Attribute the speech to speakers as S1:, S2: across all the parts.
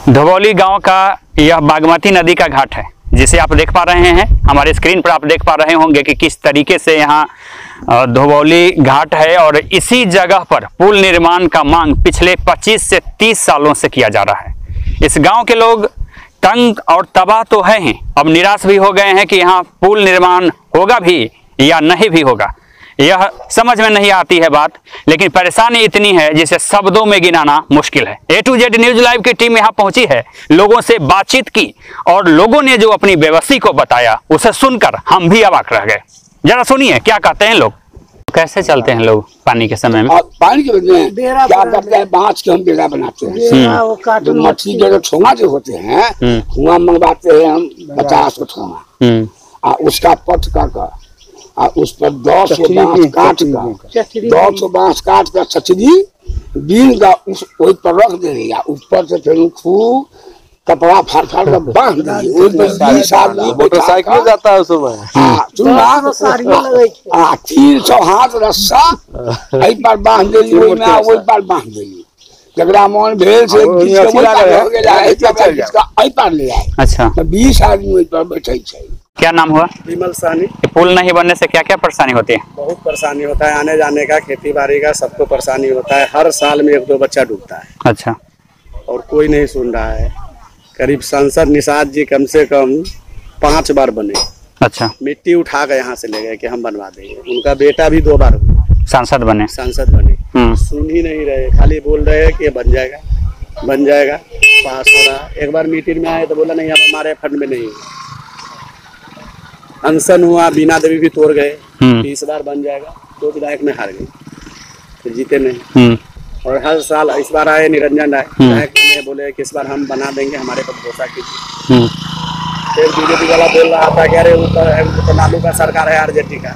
S1: धोबौली गांव का यह बागमती नदी का घाट है, जिसे आप देख पा रहे हैं। हमारे स्क्रीन पर आप देख पा रहे होंगे कि किस तरीके से यहाँ धोबौली घाट है और इसी जगह पर पुल निर्माण का मांग पिछले 25 से 30 सालों से किया जा रहा है। इस गांव के लोग तंग और तबाह तो है ही, अब निराश भी हो गए हैं कि यहाँ पुल निर्माण होगा भी या नहीं भी होगा, यह समझ में नहीं आती है बात। लेकिन परेशानी इतनी है जिसे शब्दों में गिनाना मुश्किल है। A to Z news live की टीम यहाँ पहुंची है, लोगों से बातचीत की और लोगों ने जो अपनी बेबसी को बताया उसे सुनकर हम भी अवाक रह गए। जरा सुनिए क्या कहते हैं लोग। कैसे चलते हैं लोग पानी के समय में?
S2: पानी के बदले क्या करते हैं, बांस के हम बेड़ा बनाते हैं। जो मछली के ठोंगा जो होते हैं, ठोंगा मंगवाते हैं हम 50 को ठोंगा, उसका पट का उस पर 200 बांस काट कर छतरी बीन का उस ओइ पर रख दे रही है। ऊपर से फिर खूब कपड़ा फाड़ कर बांध दी।
S3: मोटरसाइकिल जाता है उसमें
S2: 300 हाथ रस्सा आई पर बांध दे, वही पर बांध दे। जगरा मन भेल से आई पर ले आए।
S1: अच्छा,
S2: 20 आदमी वही पर बैठे।
S1: क्या नाम हुआ?
S3: विमल सानी।
S1: पुल नहीं बनने से क्या क्या परेशानी होती है?
S3: बहुत परेशानी होता है, आने जाने का, खेती बाड़ी का, सबको परेशानी होता है। हर साल में 1-2 बच्चा डूबता है।
S1: अच्छा,
S3: और कोई नहीं सुन रहा है। करीब सांसद निषाद जी कम से कम 5 बार बने।
S1: अच्छा,
S3: मिट्टी उठा कर यहाँ से ले गए कि हम बनवा देंगे। उनका बेटा भी 2 बार
S1: सांसद बने।
S3: सुन ही नहीं रहे, खाली बोल रहे हैं कि बन जाएगा पास हो रहा। एक बार मीटिंग में आए तो बोला नहीं, अब हमारे फंड में नहीं है। अनशन हुआ, बीना देवी भी तोड़ गए, 30 बार बन जाएगा। 2 विधायक में हार गए, फिर जीते नहीं। और हर साल इस बार आए निरंजन राय विधायक ने बोले कि इस बार हम बना देंगे, हमारे पर भरोसा कीजिए। फिर बीजेपी वाला बोल रहा था कि अरे ऊपर नालू का सरकार है, आरजेडी का,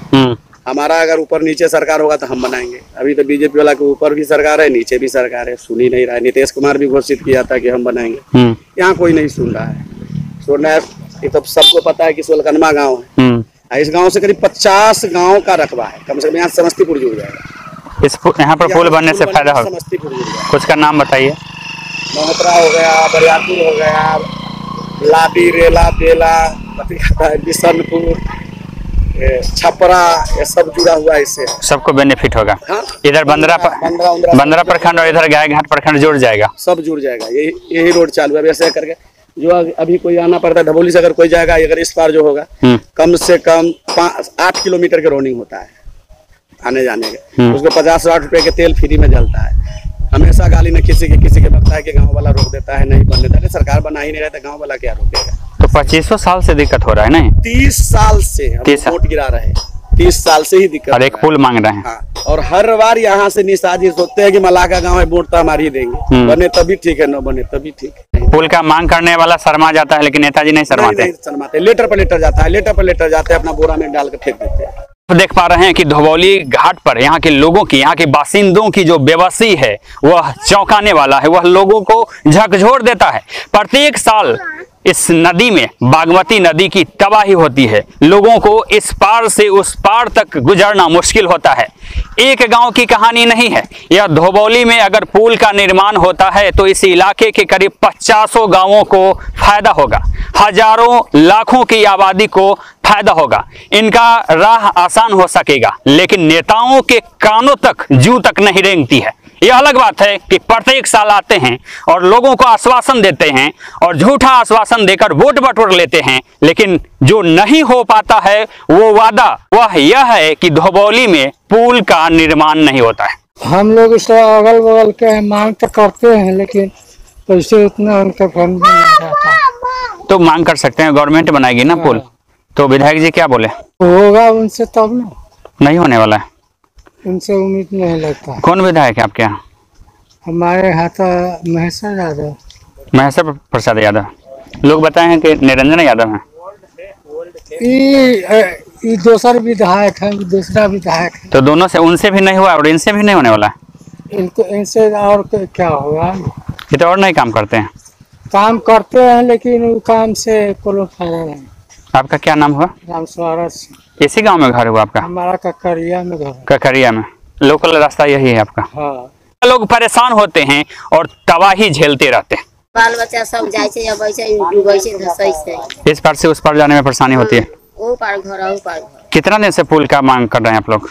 S3: हमारा अगर ऊपर नीचे सरकार होगा तो हम बनाएंगे। अभी तो बीजेपी वाला के ऊपर भी सरकार है, नीचे भी सरकार है, सुन ही नहीं रहा है। नीतीश कुमार भी घोषित किया था कि हम बनाएंगे, यहाँ कोई नहीं सुन रहा है। सुनना है, ये तो सबको पता है कि सोलकनमा गांव है। इस गांव से करीब 50 गांव का रकबा है, कम से कम यहाँ समस्तीपुर जुड़ जाएगा।
S1: यहाँ पर पुल बनने से फायदा होगा?
S3: समस्तीपुर जुड़ जाएगा।
S1: कुछ का नाम बताइए।
S3: मोहतरा हो गया, बरियारपुर हो गया, लाडी, रेला, बेला, बिशनपुर, छपरा, ये सब जुड़ा हुआ है। इससे सबको
S1: बेनिफिट होगा।
S3: हाँ?
S1: इधर बंदरा प्रखंड और इधर गाय घाट प्रखंड जुड़ जाएगा,
S3: सब जुड़ जाएगा। यही रोड चालू है ऐसे करके। जो अभी कोई आना पड़ता है धबौली से, अगर कोई जाएगा, अगर इस पार जो होगा कम से कम 8 किलोमीटर के रोनिंग होता है आने जाने के। उसको 50-60 रुपए के तेल फ्री में जलता है। हमेशा गाली न किसी के लगता है कि गांव वाला रोक देता है, नहीं बनने देता। सरकार बना ही नहीं रहता, गांव वाला क्या रोकेगा?
S1: तो 25 साल से दिक्कत हो रहा है ना?
S3: 30 साल से हम वोट गिरा रहे हैं, 30 साल से ही दिक्कत।
S1: और एक पुल मांग रहे हैं।
S3: हाँ। और हर बार यहाँ से निषाद सोचते हैं कि मलाह का गाँव है, वोट तो हमारी देंगे, बने तभी ठीक है, न बने तभी ठीक है।
S1: पुल का मांग करने वाला शर्मा जाता है, लेकिन नेताजी नहीं
S3: शर्माते। लेटर पर लेटर जाता है, अपना बोरा में डाल कर फेंक देते हैं।
S1: देख पा रहे हैं कि धोबौली घाट पर यहाँ के लोगों की, यहाँ के बासिंदों की जो बेबसी है वह चौंकाने वाला है। वह लोगों को झकझोर देता है। प्रत्येक साल इस नदी में, बागमती नदी की तबाही होती है। लोगों को इस पार से उस पार तक गुजरना मुश्किल होता है। एक गांव की कहानी नहीं है यह। धोबौली में अगर पुल का निर्माण होता है तो इस इलाके के करीब 50 गांवों को फायदा होगा, हजारों लाखों की आबादी को फायदा होगा। इनका राह आसान हो सकेगा, लेकिन नेताओं के कानों तक जू तक नहीं रेंगती है। यह अलग बात है कि प्रत्येक साल आते हैं और लोगों को आश्वासन देते हैं और झूठा आश्वासन देकर वोट बटोर लेते हैं, लेकिन जो नहीं हो पाता है वो वादा वह यह है कि धोबौली में पुल का निर्माण नहीं होता है।
S4: हम लोग इस अगल बगल के मांग तो करते हैं, लेकिन पैसे उतना उनके फंड में नहीं रहता।
S1: तो मांग कर सकते हैं, गवर्नमेंट बनाएगी ना पुल। तो विधायक जी क्या बोले?
S4: होगा उनसे तब ना। नहीं
S1: होने वाला है,
S4: उनसे उम्मीद नहीं लगता।
S1: कौन विधायक है आपके यहाँ?
S4: हमारे यहाँ तो
S1: महेश्वर प्रसाद यादव। लोग बताए हैं कि निरंजन यादव है।
S4: ये दूसरा विधायक है, दूसरा विधायक है।
S1: तो दोनों से, उनसे भी नहीं हुआ और इनसे भी नहीं होने वाला।
S4: इनसे और क्या होगा?
S1: ये तो और नहीं काम करते हैं।
S4: काम करते हैं, लेकिन काम से कोई फायदा नहीं।
S1: आपका क्या नाम हुआ?
S4: राम स्वारस।
S1: इसी गांव में घर हुआ आपका?
S4: हमारा ककरिया में घर।
S1: ककरिया में। लोकल रास्ता यही है आपका?
S4: हाँ।
S1: लोग परेशान होते हैं और तबाही झेलते रहते हैं।
S5: बाल बच्चा सब जाए छे अबै छे डूबै छे धसै छे।
S1: इस पार से उस पार जाने में परेशानी होती है।
S5: ओ पार घर ओ पार घर।
S1: कितना दिन से पुल का मांग कर रहे हैं आप लोग?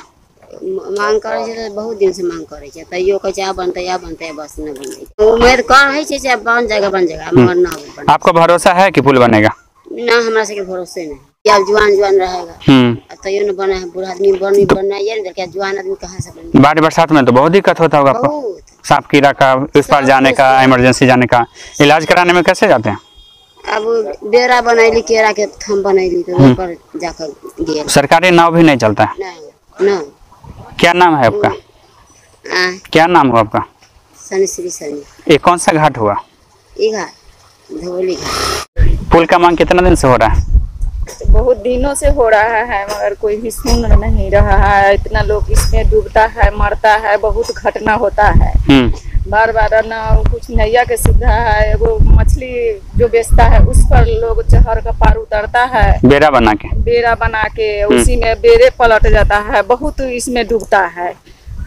S5: मांग करे छे तो बहुत दिन से मांग करे छे, तैयो कहे छे आ बनते बस न बने। उम्मीद कर रही छे से बन जाएगा मगर ना हो।
S1: आपको भरोसा है कि पुल बनेगा?
S5: ना हमरा से के भरोसे नहीं। या जवान रहेगा तैयो न बना है, बूढ़ा आदमी बनाइए न क्या जवान आदमी कहाँ से बने।
S1: बाढ़ बरसात में तो बहुत दिक्कत होता होगा आपको, सांप कीड़ा का, उस पार जाने का, इमरजेंसी जाने का। इलाज कराने में कैसे जाते हैं? अब
S5: बेरा बनैली केरा के थम बनैली तो ऊपर जाकर गेल।
S1: सरकारी नाव भी नहीं चलता है?
S5: ना।
S1: क्या नाम है आपका? क्या नाम हुआ आपका?
S5: सनी श्री सनी।
S1: ये कौन सा घाट हुआ?
S5: ये घाट धवौली घाट।
S1: पुल का मांग कितना दिन से हो रहा है?
S6: बहुत दिनों से हो रहा है मगर कोई भी सुन नहीं रहा है। इतना लोग इसमें डूबता है, मरता है, बहुत घटना होता है। बार न कुछ नैया के सुविधा है, वो मछली जो बेचता है उस पर लोग चहर का पार उतरता है, बेरा बना के उसी में बेरे पलट जाता है, बहुत इसमें डूबता है।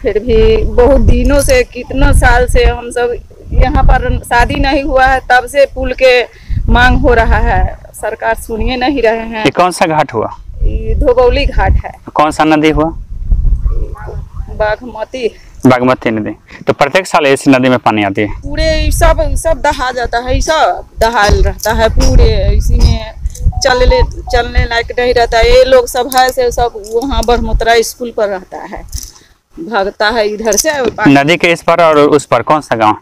S6: फिर भी बहुत दिनों से, कितना साल से हम सब यहाँ पर शादी नहीं हुआ है तब से पुल के मांग हो रहा है, सरकार सुनिए नहीं रहे हैं।
S1: ये कौन सा घाट हुआ?
S6: धवौली घाट है।
S1: कौन सा नदी हुआ? बागमती नदी। तो प्रत्येक साल इस नदी में पानी आती है?
S6: पूरे सब दहा जाता है, सब दहाल रहता है पूरे, इसी में चलने लायक नहीं रहता है। ये लोग सब है से सब वहाँ ब्रह्मोत्तरा स्कूल पर रहता है, भागता है इधर से।
S1: नदी के इस पार और उस पार कौन सा गाँव?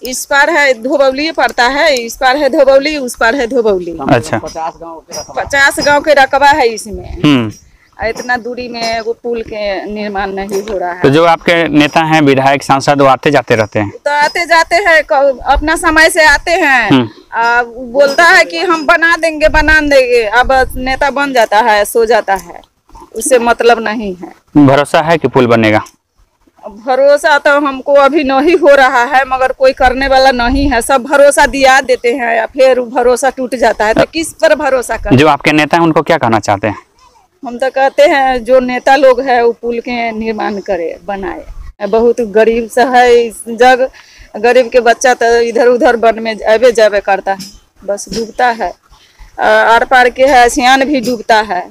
S6: इस पार है धवौली पड़ता है, इस पार है धवौली, उस पार है धवौली।
S1: अच्छा।
S6: 50 गांव के रकबा है इसमें। इतना दूरी में वो पुल के निर्माण नहीं हो रहा है।
S1: तो जो आपके नेता हैं, विधायक, सांसद, वो आते जाते रहते हैं?
S6: तो आते जाते हैं, अपना समय से आते हैं। बोलता है कि हम बना देंगे। अब नेता बन जाता है, सो जाता है, उससे मतलब नहीं है।
S1: भरोसा है कि पुल बनेगा?
S6: भरोसा तो हमको अभी नहीं हो रहा है, मगर कोई करने वाला नहीं है। सब भरोसा दिया देते हैं या फिर भरोसा टूट जाता है, तो किस पर भरोसा करें?
S1: जो आपके नेता हैं उनको क्या कहना चाहते हैं?
S6: हम तो कहते हैं जो नेता लोग है वो पुल के निर्माण करे, बनाए। बहुत गरीब से है इस जग, गरीब के बच्चा तो इधर उधर वन में आवे जावे करता है, बस डूबता है। आर पार के है सियान भी डूबता है।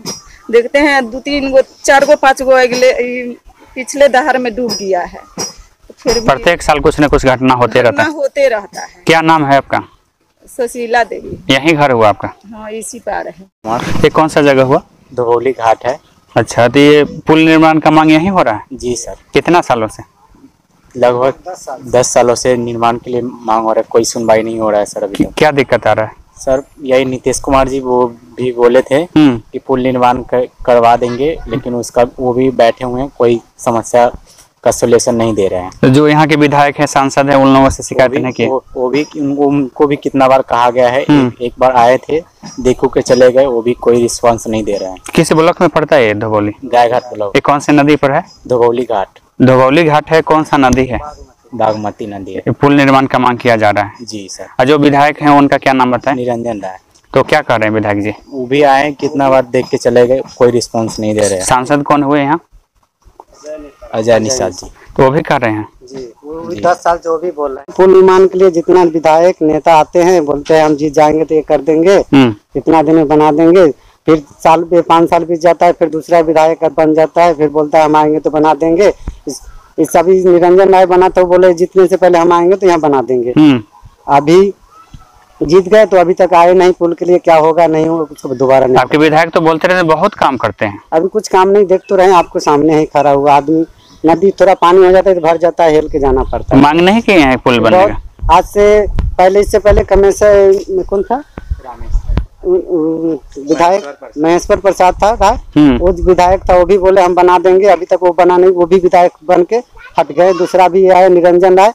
S6: देखते हैं 2-3 गो 4 गो 5 गो अगले पिछले दहार में डूब गया है। फिर
S1: प्रत्येक साल कुछ न कुछ घटना होते रहता
S6: है।
S1: क्या नाम है आपका?
S6: सुशीला देवी।
S1: यही घर हुआ आपका?
S6: हाँ, इसी पार है।
S1: ये कौन सा जगह हुआ?
S7: धवौली घाट है।
S1: अच्छा, तो ये पुल निर्माण का मांग यही हो रहा है?
S7: जी सर।
S1: कितना सालों से?
S7: लगभग 10 सालों से निर्माण के लिए मांग हो रहा है, कोई सुनवाई नहीं हो रहा है सर अभी तक।
S1: क्या दिक्कत आ रहा है
S7: सर? यही नीतीश कुमार जी वो भी बोले थे कि पुल निर्माण करवा देंगे, लेकिन उसका वो भी बैठे हुए हैं, कोई समस्या का सोल्यूशन नहीं दे रहे हैं।
S1: तो जो यहाँ के विधायक हैं, सांसद हैं, उन लोगों से शिकायत नहीं की?
S7: वो भी उनको भी कितना बार कहा गया है। एक बार आए थे, देखो के चले गए, वो भी कोई रिस्पांस नहीं दे रहे हैं।
S1: किस ब्लॉक में पड़ता है ये धवौली?
S7: गायघाट ब्लॉक।
S1: ये कौन सी नदी पर है?
S7: धवौली घाट।
S1: धवौली घाट है, कौन सा नदी है?
S7: बागमती नदी है।
S1: पुल निर्माण का मांग किया जा रहा है?
S7: जी सर।
S1: और जो विधायक हैं उनका क्या नाम बताएं?
S7: निरंजन राय।
S1: तो क्या कर रहे हैं विधायक जी?
S7: वो भी आए, कितना बार देख के चले गए, कोई रिस्पांस नहीं दे रहे हैं।
S1: सांसद कौन हुए यहाँ?
S7: अजय निषाद जी।
S1: तो वो भी कर रहे हैं
S8: जी, वो 10 साल जो भी बोल रहे हैं। पुल निर्माण के लिए जितना विधायक नेता आते हैं, बोलते हैं हम जीत जाएंगे तो ये कर देंगे, इतना दिन में बना देंगे। फिर 5 साल बीत जाता है, फिर दूसरा विधायक बन जाता है, फिर बोलता है हम आएंगे तो बना देंगे। इस सभी निरंजन राय बना तो बोले जीतने से पहले हम आएंगे तो यहाँ बना देंगे। अभी जीत गए तो अभी तक आए नहीं। पुल के लिए क्या होगा नहीं होगा कुछ दोबारा नहीं।
S1: आपके विधायक तो बोलते रहे बहुत काम करते हैं,
S8: अभी कुछ काम नहीं। देख तो रहे हैं, आपको सामने ही खड़ा हुआ आदमी। नदी थोड़ा पानी हो जाता है तो भर जाता है, हेल के जाना पड़ता है।
S1: मांग नहीं किए हैं पुल बनेगा?
S8: आज से पहले, इससे पहले कमेश्वर कौन था विधायक? महेश्वर प्रसाद था वो विधायक था, वो भी बोले हम बना देंगे। अभी तक वो बना नहीं, वो भी विधायक बन के हट गए। दूसरा भी आया निरंजन राय,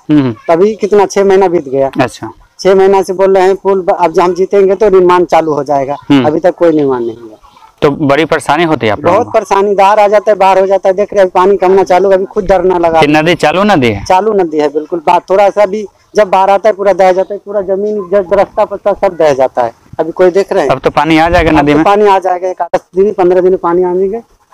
S8: तभी कितना 6 महीना बीत गया।
S1: अच्छा,
S8: 6 महीना से बोल रहे हैं पुल अब जब हम जीतेंगे तो निर्माण चालू हो जाएगा। अभी तक कोई निर्माण नहीं हुआ।
S1: तो बड़ी परेशानी होती है?
S8: बहुत परेशानी, दार आ जाता है, बाहर हो जाता है। देख रहे हैं पानी कमना चालू, अभी खुद डरना लगा।
S1: नदी चालू नदी है?
S8: चालू नदी है बिल्कुल। थोड़ा सा भी जब बाहर आता है पूरा दह जाता है, पूरा जमीन जब रास्ता पत्ता सब दह जाता है। अभी कोई देख रहे हैं?
S1: अब तो पानी आ जाएगा नदी में?
S8: पानी आ जाएगा, 10 दिन 15 दिन पानी आने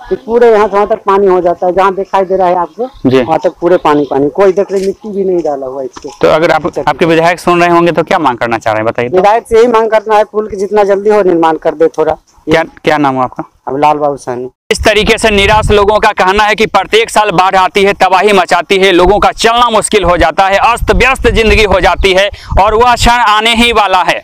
S8: कि पूरे यहाँ से वहाँ तक पानी हो जाता है, जहाँ दिखाई दे रहा है आपको वहाँ तक पूरे पानी पानी, कोई देख रहे मिट्टी भी नहीं डाला हुआ इसके।
S1: तो अगर आपके विधायक सुन रहे होंगे तो क्या मांग करना चाह रहे हैं बताइए?
S8: विधायक से यही मांग करना है, पुल की जितना जल्दी हो निर्माण कर दे थोड़ा।
S1: क्या नाम है आपका?
S8: अब लाल बाबू साहनी।
S1: इस तरीके से निराश लोगों का कहना है कि प्रत्येक साल बाढ़ आती है, तबाही मचाती है, लोगों का चलना मुश्किल हो जाता है, अस्त व्यस्त जिंदगी हो जाती है और वह क्षण आने ही वाला है।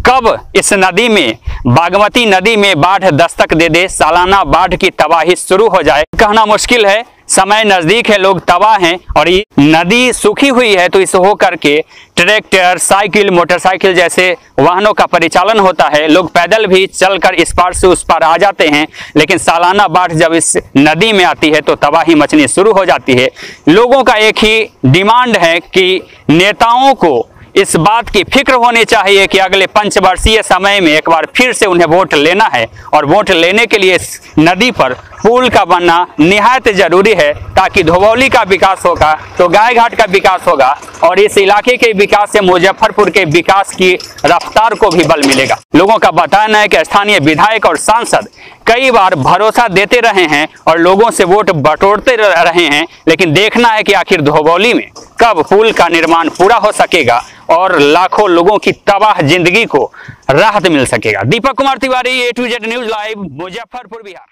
S1: कब इस नदी में, बागमती नदी में बाढ़ दस्तक दे दे, सालाना बाढ़ की तबाही शुरू हो जाए, कहना मुश्किल है। समय नजदीक है, लोग तबाह हैं और ये नदी सूखी हुई है तो इस होकर के ट्रैक्टर, साइकिल, मोटरसाइकिल जैसे वाहनों का परिचालन होता है। लोग पैदल भी चलकर इस पार से उस पार आ जाते हैं, लेकिन सालाना बाढ़ जब इस नदी में आती है तो तबाही मचनी शुरू हो जाती है। लोगों का एक ही डिमांड है कि नेताओं को इस बात की फिक्र होनी चाहिए कि अगले पंचवर्षीय समय में एक बार फिर से उन्हें वोट लेना है और वोट लेने के लिए इस नदी पर पुल का बनना निहायत जरूरी है, ताकि धोबौली का विकास होगा तो गाय घाट का विकास होगा और इस इलाके के विकास से मुजफ्फरपुर के विकास की रफ्तार को भी बल मिलेगा। लोगों का बताना है कि स्थानीय विधायक और सांसद कई बार भरोसा देते रहे हैं और लोगों से वोट बटोरते रहे हैं, लेकिन देखना है कि आखिर धोबौली में कब पुल का निर्माण पूरा हो सकेगा और लाखों लोगों की तबाह जिंदगी को राहत मिल सकेगा। Deepak Kumar Tiwari, A to Z news live, Muzaffarpur, Bihar.